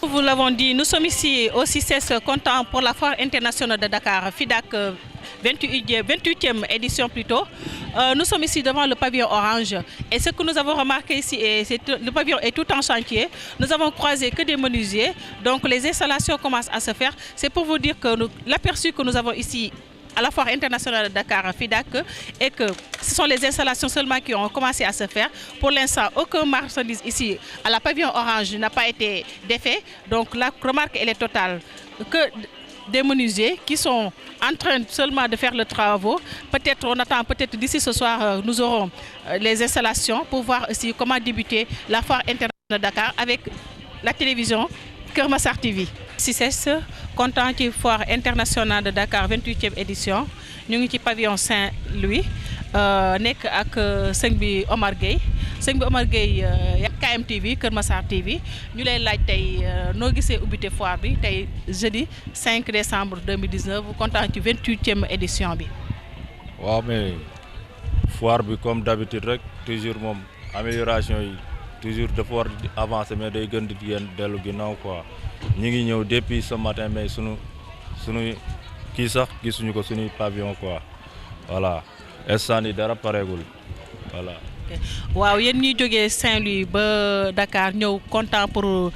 Vous l'avons dit, nous sommes ici au CICES comptant pour la foire internationale de Dakar, FIDAK 28e édition plutôt. Nous sommes ici devant le pavillon orange et ce que nous avons remarqué ici, le pavillon est tout en chantier. Nous avons croisé que des menuisiers, donc les installations commencent à se faire. C'est pour vous dire que l'aperçu que nous avons ici à la foire internationale de Dakar, FIDAK, et que ce sont les installations seulement qui ont commencé à se faire. Pour l'instant, aucun marchandise ici à la pavillon orange n'a pas été défait. Donc la remarque elle est totale. Que des menuisiers qui sont en train seulement de faire le travaux. Peut-être, on attend, peut-être d'ici ce soir, nous aurons les installations pour voir aussi comment débuter la foire internationale de Dakar avec la télévision Keur Massar TV. CICES content ci foire internationale de Dakar 28e édition ñu ngi ci pavillon Saint-Louis nekk ak sëñ bi Omar Gueye KMTV Keur Massar TV ñu lay laaj tey noo gisee ubbite foire bi tey jeudi 5 décembre 2019 content ci 28e édition bi. waaw mais foire bi comme d'habitude rek toujours moom amélioration yi toujours dafa war di avancer mais day gën di dellu ginnaaw quoi. ñi ngi ñëw depuis ce matin mais sunu kii sax gisuñu ko suñuy pavillon quoi voilà instant yi dara pareegul voilà. waaw yéen ñuy jógee Saint-Louis ba Dakar ñëw content pour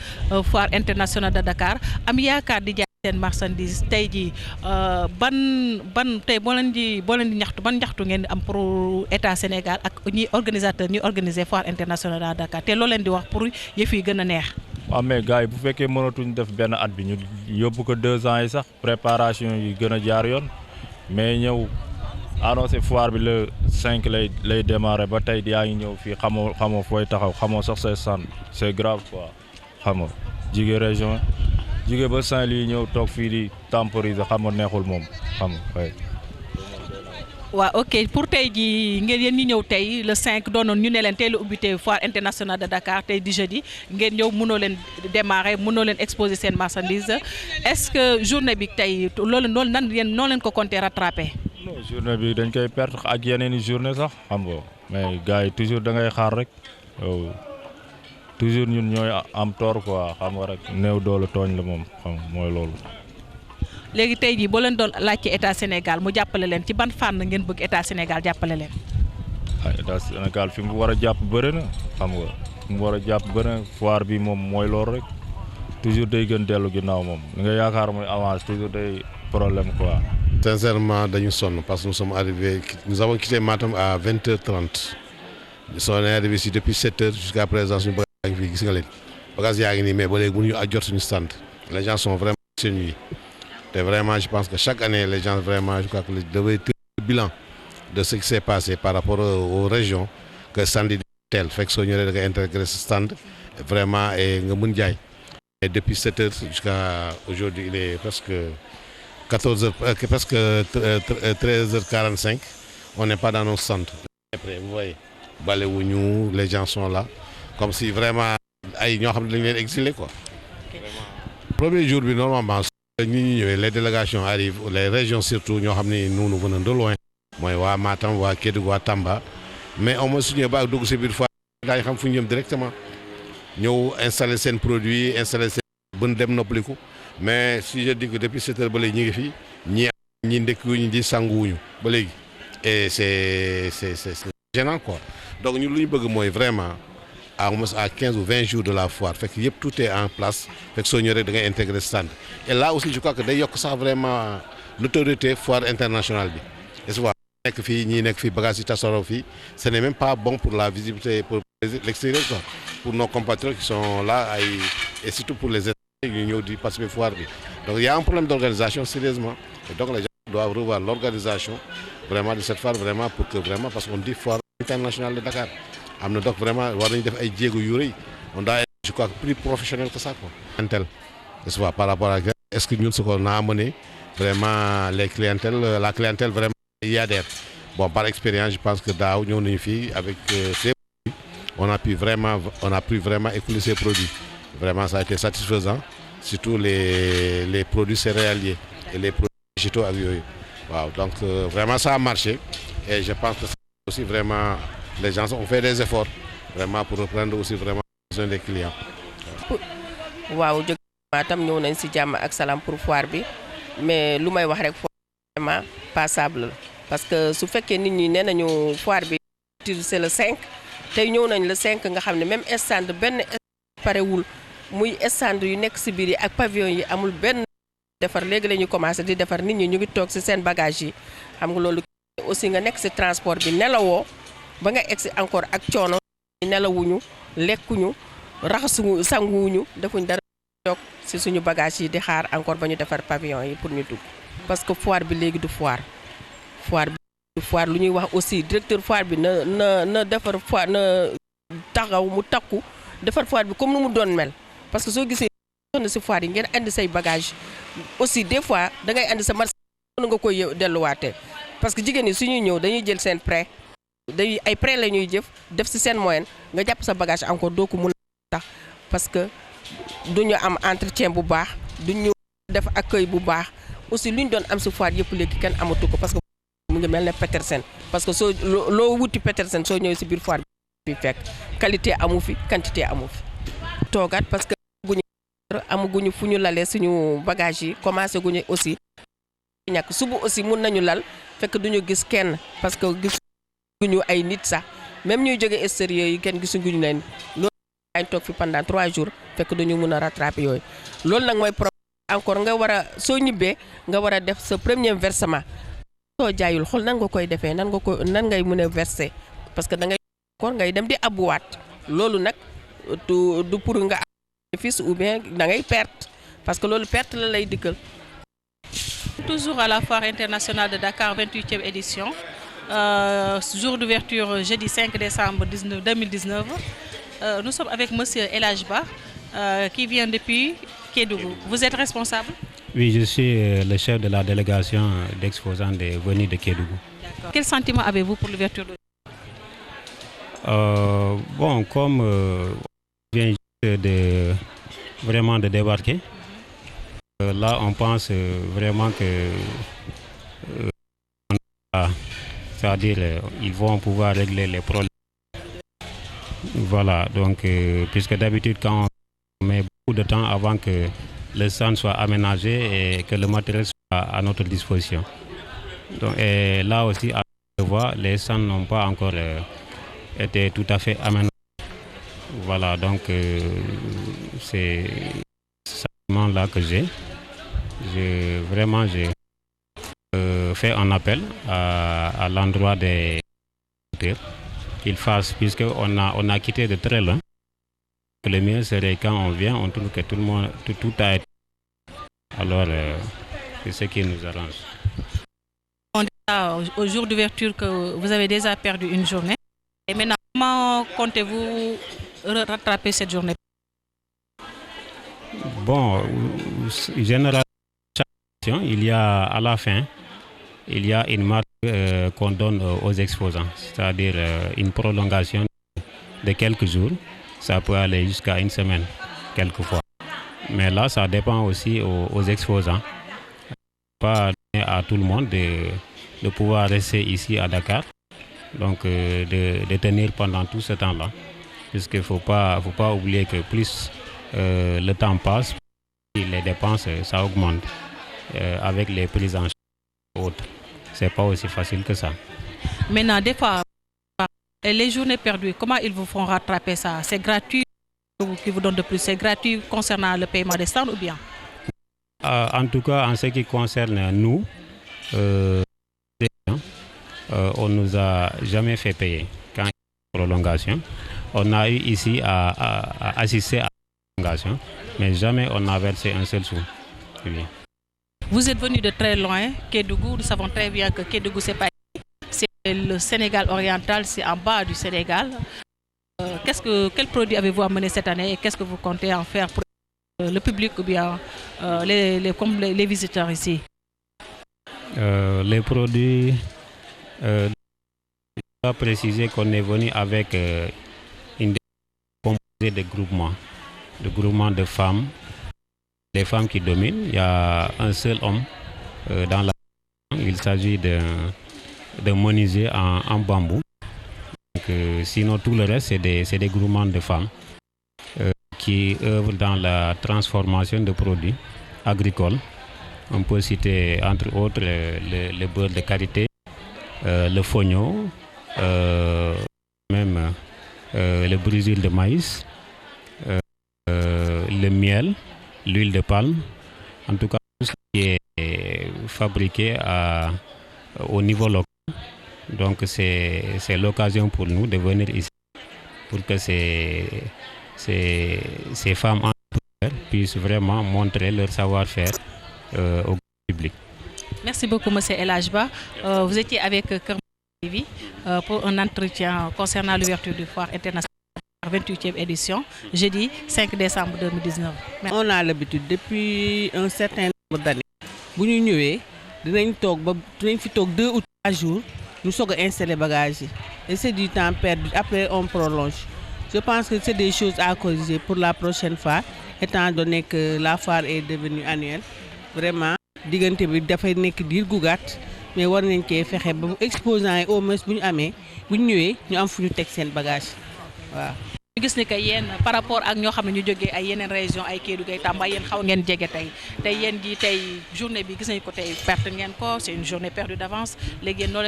foire internationale de Dakar am yaakaar di jaay seen marchandise tey jii ban tey boo leen di ñaxtu ban ñaxtu ngeen di am pour état Sénégal ak ñi organisateur ñuy organiser foire internationale de Dakar te loo leen di wax pour yëf yi gën a neex. waaw mais gars yi bu fekkee mënatuñ def benn at bi ñu yóbbu ko 2 ans yi sax préparation yi gën a jaar yoon mais ñëw annoncé foire bi le 5 lay démarrer ba tey yaa ngi ñëw fii xamoo fooy taxaw xamoo sax say stand c'est grave quoi xam nga jigee région jigee ba Saint-Louis ñëw toog fii di temporiser xam nga neexul moom xam nga waaw ok pour tey jii ngeen yéen ñi ñëw tey le 5 doonoon ñu ne leen tey la ubbite foire internationale de Dakar tey di jeudi ngeen ñëw mënoo leen démarrer mënoo leen exposer seen marchandise est-ce que journée bi tey loolu nan yéen noo leen ko compter rattraper. non journée bi dañ koy perdre ak yeneen i journée sax xam nga mais gars yi toujours da ngay xaar rek toujours ñun ñooy am tort quoi xam nga rek néew doole tooñ la moom xam nga mooy loolu. léegi tey jii boo leen doon laajte état Sénégal mu jàppale leen ci ban fànn ngeen bëgg état Sénégal jàppale leen. état Sénégal fi mu war a jàpp bëri na xam nga fi mu war a jàpp bëri na foire bi moom mooy loolu rek toujours day gën dellu ginnaaw moom li nga yaakaar mooy avance toujours day problème quoi. Sincèrement dañu sonn parce que nous avons quitté Matam à 20h30 nous sommes arrivés ici depuis 7h jusqu'à présent suñu bagage yaa ngi fii gis nga leen bagage yaa ngi nii mais ba léegi mënuñu jot suñu stand les gens sont vraiment séduits. Et vraiment, je pense que chaque année, les gens vraiment, je crois que devaient tirer le bilan de ce qui s'est passé par rapport aux régions, que stand est tel, fait que Sognoré a intégré ce stand, vraiment, et Ngamundiaï. Et depuis 7 heures jusqu'à aujourd'hui, il est presque 14h, presque 13h45, on n'est pas dans nos stands. Après, vous voyez, Baléounou, les gens sont là, comme si vraiment, ils ont été exilés, quoi. Premier jour, normalement, les délégations arrivent, les régions surtout, nous venons de loin. Moi, Matam, Kédougou, Tamba. Mais on me souvient pas que c'est une fois, directement. Nous installer ces produits, installer ces bonnes démnopliques. Mais si je dis que depuis cette heure, ni et c'est gênant quoi. Donc nous voulons vraiment à 15 ou 20 jours de la foire, fait que tout est en place, fait que Sognoré doit intégrer le stand. Et là aussi, je crois que d'ailleurs ça vraiment l'autorité foire internationale. Et ce n'est même pas bon pour la visibilité, pour l'extérieur, pour nos compatriotes qui sont là et surtout pour les étrangers qui participer à la foire. Donc il y a un problème d'organisation sérieusement. Et donc les gens doivent revoir l'organisation vraiment de cette foire, vraiment pour que vraiment, parce qu'on dit foire internationale de Dakar. Donc vraiment, on doit être, je crois, plus professionnel que ça. Quoi. Par rapport à est-ce que nous, ce qu'on a amené, vraiment, la clientèle vraiment y adhère. Bon, par expérience, je pense que dans une fille, avec ces produits, on a pu vraiment écouler ces produits. Vraiment, ça a été satisfaisant, surtout les produits céréaliers et les produits végétaux avieux. Wow, donc, vraiment, ça a marché. Et je pense que c'est aussi vraiment. Les gens ont fait des efforts vraiment pour reprendre aussi vraiment besoin des clients. Waaw Matam ñëw nañ ci jàmm ak salaam pour foire bi mais lu may wax rek vraiment passable la parce que su fekkee nit ñi nee nañu foire bi c'est le 5 tey ñëw nañ le 5 nga xam ne même stand benn parewul muy stand yu nekk ci biir yi ak pavillon yi amul benn defar léegi la ñuy commencé di defar nit ñi ñu ngi toog ci seen bagage yi xam nga loolu aussi nga nekk ci transport bi nelawoo ba nga egsi encore ak coono nelawuñu lekkuñu raxasuñu sanguwuñu defuñ dara toog ci suñu bagage yi di xaar encore ba ñu defar pavillon yi pour ñu dugg parce que foire bi léegi du foire bi du foire lu ñuy wax aussi directeur foire bi na defar foire na taxaw mu takku defar foire bi comme nu mu doon mel parce que soo gisee soxna ci foire yi ngeen andi say bagage aussi des fois da ngay andi sa marché nga koy delluwaatee parce que jigéen ñi suñuy ñëw dañuy jël seen prêt ay prêt la ñuy def ci seen moyen nga jàpp sa bagage encore doo ko mun a tax parce que duñu am entretien bu baax duñu def accueil bu baax aussi lu ñu doon am ci foire yëpp léegi kenn amatu ko parce que mu ngi mel ne Petersen parce que soo loo wuti Petersen soo ñëwee ci biir foire bi fekk qualité amu fi quantité amu fi toogaat parce que amaguñu fu ñu lalee suñu bagage yi commencé guñu aussi ñàkk suba aussi mun nañu lal fekk duñu gis kenn parce que gisuñu ay nit sax même ñuy jóge extérieur yi kenn gisuñu leen loolu ay toog fi pendant 3 jours fekk duñu mun a rattraper yooyu loolu nag mooy problème encore nga war a soo ñibbee nga war a def sa premier versement soo jaayul xool nan nga koy defee nan ngay mën a verser parce que da ngay encore ngay dem di abbuwaat loolu nag du pour nga am fils ou bien da ngay perte parce que loolu perte la lay dikkal. Toujours à la foire internationale de Dakar 28e édition jour d'ouverture jeudi 5 décembre 2019 nous sommes avec monsieur El Hadj Ba qui vient depuis Kédougou. Vous êtes responsable? Oui, je suis le chef de la délégation d'exposants venus de Kédougou. Quel sentiment avez-vous pour l'ouverture de... Bon, comme on vient vraiment de débarquer, là on pense vraiment que c'est-à-dire ils vont pouvoir régler les problèmes. Voilà, donc puisque d'habitude quand on met beaucoup de temps avant que le stand soit aménagé et que le matériel soit à notre disposition. Donc, et là aussi, à voir, les stands n'ont pas encore été tout à fait aménagés. Voilà, donc c'est ce sentiment-là que j'ai. Vraiment, j'ai fait un appel à l'endroit des acteurs qu'ils fassent, puisqu'on a quitté de très loin. Le mieux serait quand on vient, on trouve que tout a été. Alors, c'est ce qui nous arrange. Au jour d'ouverture que vous avez déjà perdu une journée. Et maintenant, comment comptez-vous rattraper cette journée? Bon, généralement, il y a à la fin, il y a une marque qu'on donne aux exposants, c'est-à-dire une prolongation de quelques jours. Ça peut aller jusqu'à une semaine, quelquefois. Mais là, ça dépend aussi aux exposants. Pas à tout le monde de pouvoir rester ici à Dakar, donc de tenir pendant tout ce temps-là. Puisqu'il ne faut pas oublier que plus le temps passe, les dépenses, ça augmente avec les prises en charge et autres. Ce n'est pas aussi facile que ça. Maintenant, des fois, les journées perdues, comment ils vous font rattraper ça? C'est gratuit qui vous donne de plus? C'est gratuit concernant le paiement des stands ou bien? En tout cas, en ce qui concerne nous, on ne nous a jamais fait payer quand il y a une prolongation. On a eu ici à assister à la prolongation, mais jamais on n'a versé un seul sou. Oui. Vous êtes venu de très loin, Kédougou. Nous savons très bien que Kédougou, c'est pas le Sénégal oriental, c'est en bas du Sénégal. Quel produit avez-vous amené cette année et qu'est-ce que vous comptez en faire pour le public ou bien les visiteurs ici? Les produits, je dois préciser qu'on est venu avec une composée de groupements de femmes, les femmes qui dominent. Il y a un seul homme dans la... Il s'agit de menuisier en bambou. Donc, sinon, tout le reste, c'est des groupements de femmes qui œuvrent dans la transformation de produits agricoles. On peut citer entre autres le beurre de karité, le fognon, même le brésil de maïs, le miel, l'huile de palme, en tout cas tout ce qui est fabriqué au niveau local. Donc c'est l'occasion pour nous de venir ici pour que ces femmes entrepreneurs puissent vraiment montrer leur savoir-faire au public. Merci beaucoup, M. El Hadj Ba. Vous étiez avec Keur TV pour un entretien concernant l'ouverture du foire internationale 28e édition, jeudi 5 décembre 2019. Merci. On a l'habitude depuis un certain nombre d'années. Bu ñu ñëwee dinañ fi toog 2 ou 3 jours ñu soog a installer bagages yi et c'est du temps perdu, après on prolonge. Je pense que c'est des choses à corriger pour la prochaine fois étant donné que la foire est devenue annuelle. Vraiment diggante bi dafay nekk diir gu gàtt mais war nañ cee fexe ba exposants yi au moins bu ñu amee bu ñu ñëwee ñu am fu ñu teg seen bagage waaw. ñu gis ni que yéen par rapport ak ñoo xam ne ñu jógee ay yeneen région ay Kédougou ay Tamba yéen xaw ngeen jege tey yéen ji tey journée bi gis nañu ko tey perte ngeen ko c'est une journée perdue d'avance léegi yéen noo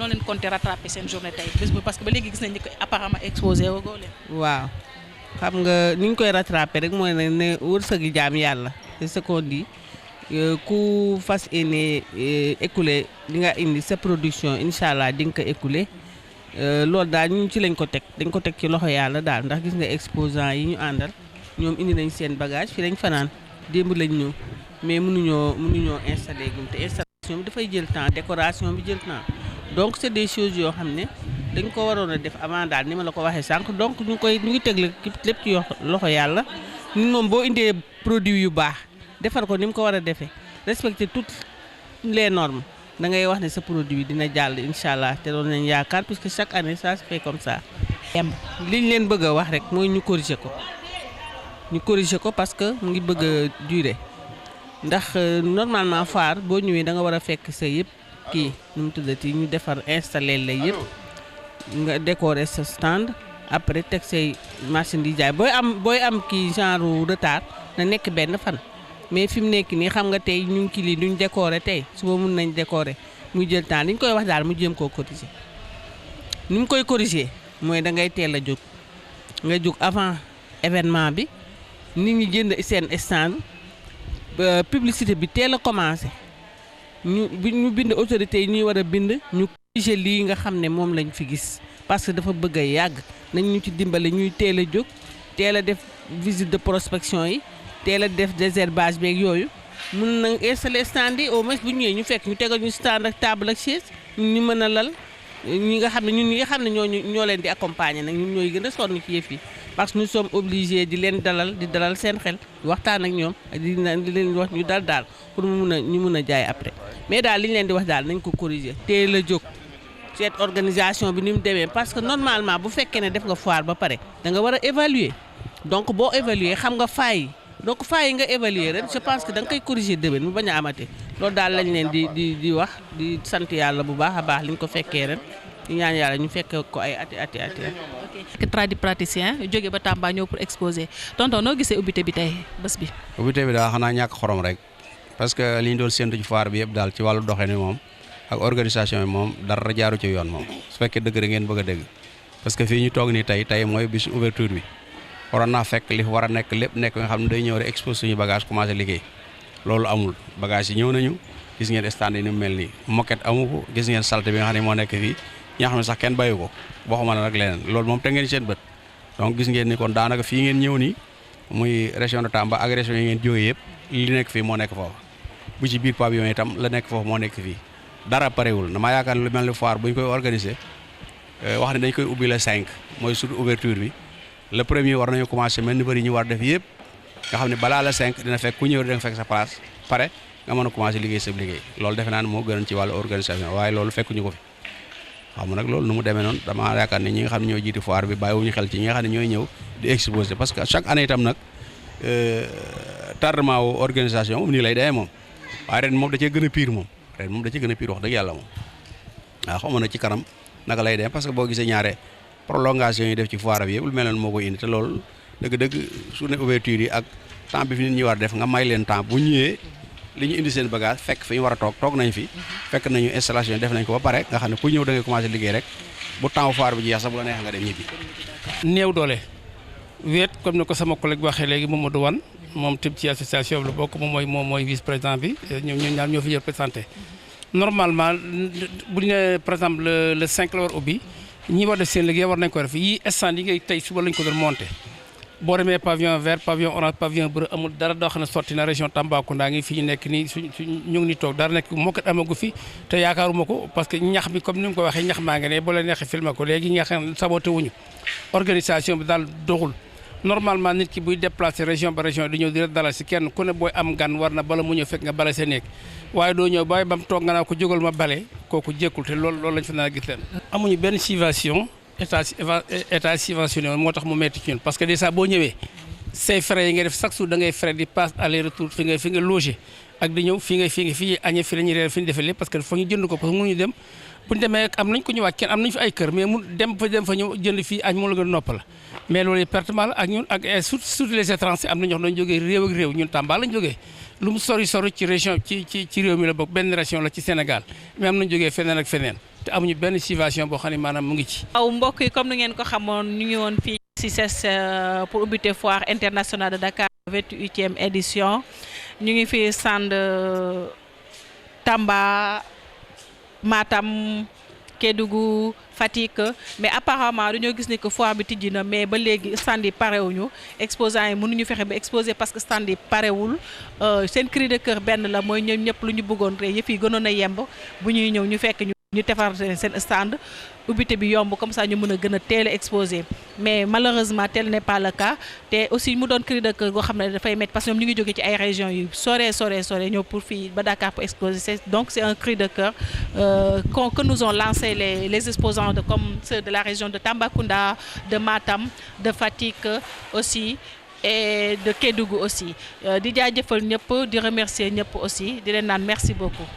leen compter rattraper seen journée tey bés bu parce que ba léegi gis nañu ni que apparemment exposé woo leen. waaw xam nga ni ñu koy rattraper rek mooy ne wërsëgi jaam yàlla c'est ce qu'on dit ku fas yéene écoulé li nga indi sa production incha allah di nga ko écoulé. Loolu daal ñu ci lañ ko teg dañ ko teg ci loxo yàlla daal ndax gis nga exposants yi ñu àndal ñoom indi nañ seen bagage fi lañ fanaan démb lañ ñëw mais mënuñoo installer gum te installation bi dafay jël temps décoration bi jël temps donc c'est des choses yoo xam ne dañ ko waroon a def avant daal ni ma la ko waxee sànq donc ñu ngi teg lépp ci loxo yàlla ñun moom boo indee produit yu baax defar ko ni mu ko war a defee respecter toutes les normes da ngay wax ne sa produit dina jàll incha allah te doon nañ yaakaar puisque chaque année ça se fait comme ça. liñ leen bëgg a wax rek mooy ñu corriger ko parce que mu ngi bëgg a durer ndax normalement foire boo ñëwee da nga war a fekk sa yëpp kii nu mu tuddati ñu defar installer la yëpp nga décorer sa stand après teg say marchandise jaay booy am kii genre retard na nekk benn fan. mais fi mu nekk nii xam nga tey ñu ngi kii lii duñ décorer tey suba mun nañ décorer muy jël temps li ñu koy wax daal mu jéem koo corriger ni mu koy corriger mooy da ngay teel a jóg nga jóg avant événement bi nit ñi jënd seen stand publicité bi teel a commencé ñu bind autorités yi ñuy war a bind ñu corriger lii nga xam ne moom lañ fi gis parce que dafa bëgg a yàgg nañ ñu ci dimbale ñuy teel a jóg teel a def visite de prospection yi. teel a def désherbage beeg yooyu mun na installer stand yi au moins bu ñëwee ñu fekk ñu tegal ñu stand ak table ak chaise ñu mën a lal ñi nga xam ne ñoo leen di accompagner nag ñun ñooy gën a sonn ci yëf yi parce que nous sommes obligés di leen dalal seen xel waxtaan ak ñoom di leen wax ñu daal pour ñu mun a jaay après mais daal li ñu leen di wax daal nañ ko corriger teel a jóg cette organisation bi ni mu demee parce que normalement bu fekkee ne def nga foire ba pare da nga war a évaluer donc boo évaluer xam nga faay donc faay yi nga évaluer ren je pense que da nga koy corriger déwén mu bañ a amate loolu daal lañ leen di wax di sant yàlla bu baax a baax li ñu ko fekkee ren di ñaan yàlla ñu fekkee ko ay ati. ok tradipraticien jóge ba Tamba ñëw pour exposer tonton noo gisee ubbite bi tey bés bi. ubbite bi daal xanaa ñàkk xorom rek parce que li ñu doon séntu ci foire bi yëpp daal ci wàllu doxee ni moom ak organisation bi moom dara jaaru ci yoon moom su fekkee dëgg rek ngeen bëgg a dégg parce que fii ñu toog nii tey mooy bisu ouverture bi. waroon naa fekk li war a nekk lépp nekk nga xam ne day ñëw rek expose suñu bagage commencé liggéey loolu amul bagage yi ñëw nañu gis ngeen stand yi ni mu mel nii moquette amu ko gis ngeen salte bi nga xam ne moo nekk fii ñi nga xam ne sax kenn bàyyi ko waxuma la nag leneen loolu moom te ngeen seen bët donc gis ngeen ni kon daanaka fii ngeen ñëw nii muy région de Tamba ak région yi ngeen jógee yëpp li nekk fii moo nekk foofu bu ci biir pavillon itam la nekk foofu moo nekk fii dara parewul damaa yaakaar lu mel ni foire bu ñu koy organiser wax ne dañ koy ubbi le 5 mooy surtout ouverture bi le premier war nañu commencé mel ni bëri ñu war def yëpp nga xam ne balaa la 5 dina fekk ku ñëw dina fekk sa place pare nga mën a commencé liggéey sa liggéey loolu defe naa ne moo gënoon ci wàllu organisation waaye loolu fekkuñu ko fi xam nag loolu nu mu demee noonu dama yaakaar ne ñi nga xam ne ñoo jiiti foire bi bàyyiwuñu xel ci ñi nga xam ne ñooy ñëw di exposer parce que chaque année itam nag tardement wu organisation moom nii lay demee moom waaye ren moom da cee gën a pire moom wax dëgg yàlla moom waaw xaw ma na ci kanam naka lay dem parce que boo gisee ñaare prolongation yi def ci foire bi yëpp lu mel noonu moo koy indi te loolu dëgg-dëgg journée ouverture yi ak temps bi fi nit ñi war def nga may leen temps bu ñëwee li ñu indi seen bagage fekk fi ñu war a toog nañ fi fekk nañu installation def nañ ko ba pare nga xam ne ku ñëw da ngay commencé liggéey rek bu temps foire bi jeex sax bu la neex nga dem ñibbi. néew doole wéet comme ni ko sama collègue waxee léegi Mamadou Wane moom tim ci association bi la bokk moom mooy vice président bi ñoom ñaar ñoo fi représenté normalement bu ñu nee par exemple le 5 la war ubbi ñi war def seen liggéey war nañ ko def yii stand yi ngay tey suba lañ ko doon monté boo demee pavillon vert pavillon orange pavillon bleu amul dara doo xam ne sotti na région Tambacounda ngi fi ñu nekk nii ñu ngi ni toog dara nekk moo kat amagu fi te yaakaaruma ko parce que ñax bi comme ni mu ko waxee ñax maa ngi ne boo leen neexee filmé ko léegi ñax saboté wuñu organisation bi daal doxul normalement nit ki buy déplacé région ba région di ñëw di dalal si kenn ku ne booy am gan war na bala mu ñëw fekk nga bale sa néeg waaye doo ñëw bàyyi ba mu toog nga naa ko jógal ma bale kooku jékkul te loolu lañ fa naa gis leen amuñu benn subvention état subventionné moo tax mu metti ci ñun parce que déjà boo ñëwee say frais yi nga def chaque jour da ngay frais di passe aller retour fi nga logé ak di ñëw fii nga añee fi la ñuy reer fi ñu defee lépp parce que foog ñu jënd ko parce que mënuñu dem bu ñu demee am nañ ko ñëwaat kenn am nañ fi ay kër mais mu dem fa ñëw jënd fii añ moo la gën a noppal mais loolu pertement la ak ñun ak surtout les étrangers am na ñoo xam ne dañu jógee réew ak réew ñun Tamba lañ jógee lu mu sori ci région ci réew mi la bokk benn région la ci Sénégal mais am nañ jógee feneen ak feneen te amuñu benn subvention boo xam ne maanaam mu ngi ci. waaw mbokk yi comme ni ngeen ko xamoon ñu ngi woon fii ci CICES pour ubbite foire internationale de Dakar 28e édition ñu ngi fi stand Tamba Matam Kédougou Fatick mais apparemment dañoo gis ni que foire bi tijji na mais ba léegi stand yi parewuñu exposants yi mënuñu fexe ba exposer parce que stand yi parewul seen cri de cœur benn la mooy ñoom ñëpp lu ñu bëggoon rek yëf yi gënoon a yemb bu ñuy ñëw ñu fekk ñu defar seen stand ubbite bi yomb comme ça ñu mën a gën a teel a exposé mais malheureusement tel n'est pas le cas te aussi mu doon cri de cœur goo xam ne dafay métti parce que ñoom ñu ngi jógee ci ay régions yu sore ñëw pour fii ba Dakar pour exposer donc c'est un cri de cœur que nous ont lancé les exposants comme ceux de la région de Tambacounda, de Matam, de Fatick aussi et de Kédougou aussi di jaajëfal ñëpp di remercier ñëpp aussi di leen naan merci beaucoup.